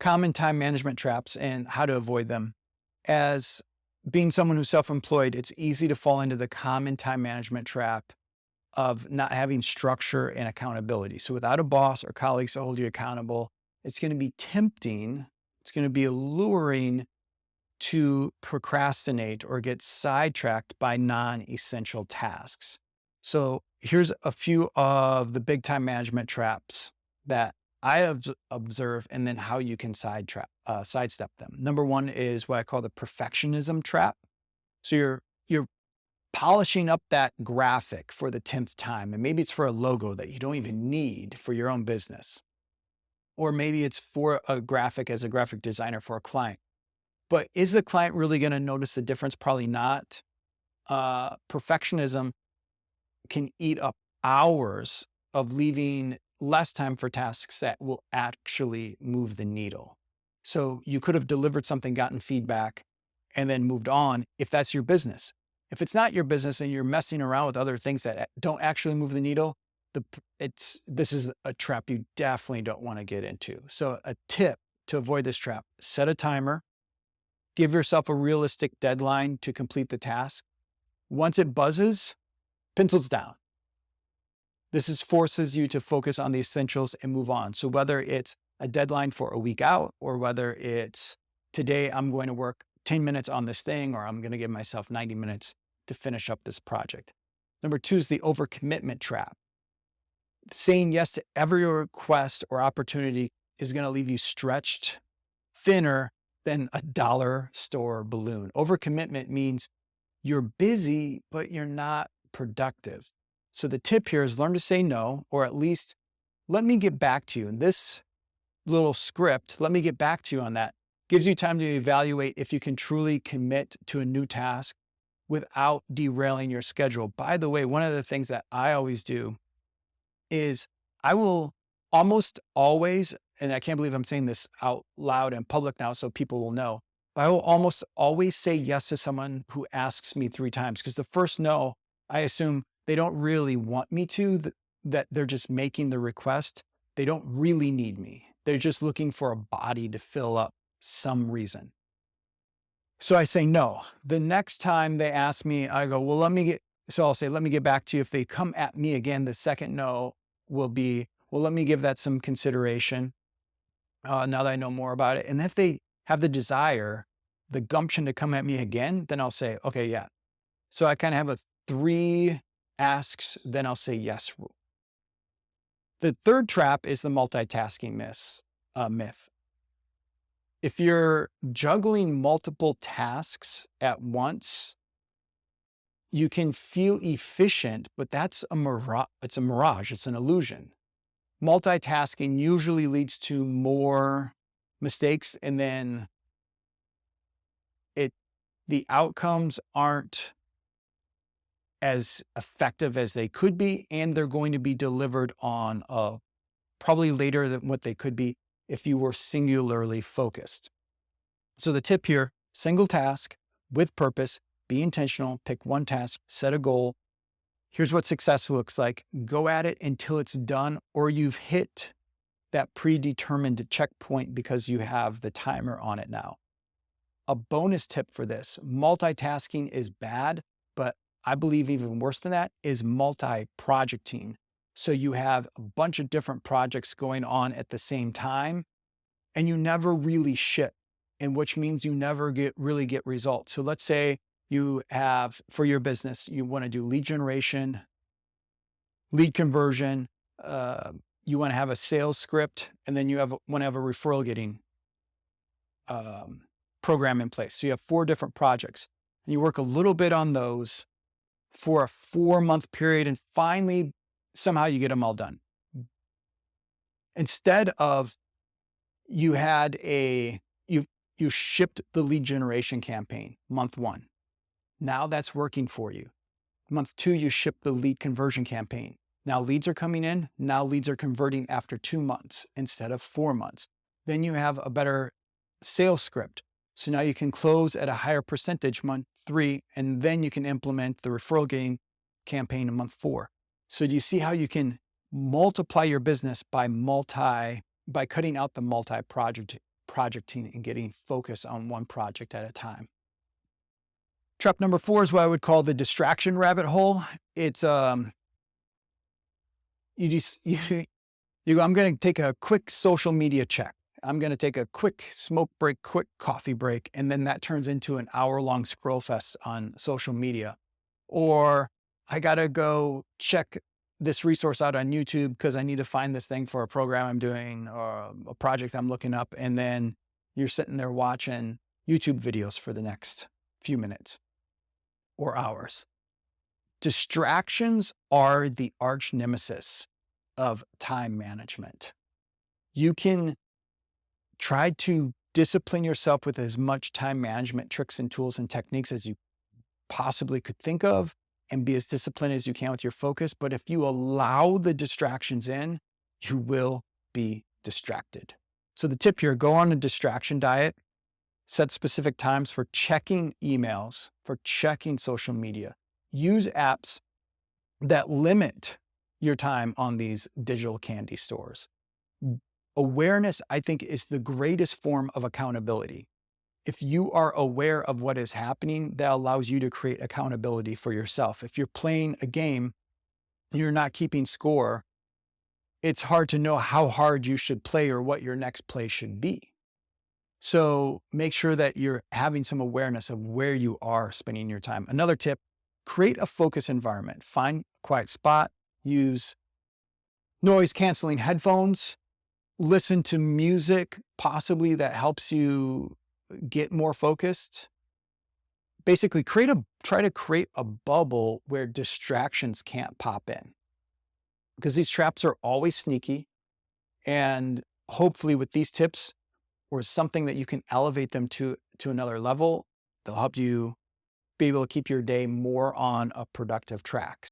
common time management traps and how to avoid them. As being someone who's self-employed, it's easy to fall into the common time management trap of not having structure and accountability. So without a boss or colleagues to hold you accountable, it's going to be tempting, it's going to be alluring to procrastinate or get sidetracked by non-essential tasks. So here's a few of the big time management traps that I have observed, and then how you can sidestep them. Number one is what I call the perfectionism trap. So you're polishing up that graphic for the 10th time, and maybe it's for a logo that you don't even need for your own business, or maybe it's for a graphic as a graphic designer for a client. But is the client really going to notice the difference? Probably not. Perfectionism can eat up hours of leaving less time for tasks that will actually move the needle. So you could have delivered something, gotten feedback, and then moved on if that's your business. If it's not your business and you're messing around with other things that don't actually move the needle, this is a trap you definitely don't want to get into. So a tip to avoid this trap: set a timer, give yourself a realistic deadline to complete the task. Once it buzzes, pencils down. This forces you to focus on the essentials and move on. So whether it's a deadline for a week out, or whether it's today I'm going to work 10 minutes on this thing, or I'm going to give myself 90 minutes to finish up this project. Number two is the overcommitment trap. Saying yes to every request or opportunity is going to leave you stretched thinner than a dollar store balloon. Overcommitment means you're busy, but you're not productive. So the tip here is learn to say no, or at least let me get back to you. In this little script, let me get back to you on that. Gives you time to evaluate if you can truly commit to a new task without derailing your schedule. By the way, one of the things that I always do is I will almost always, and I can't believe I'm saying this out loud and public now so people will know, but I will almost always say yes to someone who asks me 3 times, because the first no, I assume they don't really want me to, that they're just making the request. They don't really need me. They're just looking for a body to fill up some reason. So I say no. The next time they ask me, I go, well, I'll say, let me get back to you. If they come at me again, the second no will be, well, let me give that some consideration now that I know more about it. And if they have the desire, the gumption to come at me again, then I'll say, okay, yeah. So I kind of have a 3 asks, then I'll say yes rule. The third trap is the multitasking myth. If you're juggling multiple tasks at once, you can feel efficient, but that's a mirage. It's a mirage. It's an illusion. Multitasking usually leads to more mistakes, and then the outcomes aren't as effective as they could be, and they're going to be delivered on probably later than what they could be if you were singularly focused. So the tip here: single task with purpose, be intentional, pick one task, set a goal. Here's what success looks like. Go at it until it's done, or you've hit that predetermined checkpoint because you have the timer on it now. A bonus tip for this: multitasking is bad, but I believe even worse than that is multi-projecting. So you have a bunch of different projects going on at the same time, and you never really ship, and which means you never really get results. So let's say you have, for your business, you want to do lead generation, lead conversion, you want to have a sales script, and then you want to have a referral getting program in place. So you have 4 different projects, and you work a little bit on those for a 4-month period, and finally, somehow you get them all done. Instead of you shipped the lead generation campaign month 1. Now that's working for you. Month 2, you ship the lead conversion campaign. Now leads are coming in. Now leads are converting after 2 months instead of 4 months. Then you have a better sales script. So now you can close at a higher percentage month 3, and then you can implement the referral gain campaign in month 4. So do you see how you can multiply your business by cutting out the projecting and getting focus on one project at a time. Trap number 4 is what I would call the distraction rabbit hole. It's you just you go, I'm going to take a quick social media check. I'm going to take a quick smoke break, quick coffee break, and then that turns into an hour-long scroll fest on social media. Or I got to go check this resource out on YouTube because I need to find this thing for a program I'm doing or a project I'm looking up. And then you're sitting there watching YouTube videos for the next few minutes or hours. Distractions are the arch nemesis of time management. You can try to discipline yourself with as much time management tricks and tools and techniques as you possibly could think of and be as disciplined as you can with your focus. But if you allow the distractions in, you will be distracted. So the tip here, go on a distraction diet, set specific times for checking emails, for checking social media. Use apps that limit your time on these digital candy stores. Awareness, I think, is the greatest form of accountability. If you are aware of what is happening, that allows you to create accountability for yourself. If you're playing a game, you're not keeping score, it's hard to know how hard you should play or what your next play should be. So make sure that you're having some awareness of where you are spending your time. Another tip, create a focus environment. Find a quiet spot, use noise canceling headphones, listen to music possibly that helps you get more focused. Basically, try to create a bubble where distractions can't pop in, because these traps are always sneaky. And hopefully with these tips or something that you can elevate them to another level, they'll help you be able to keep your day more on a productive track.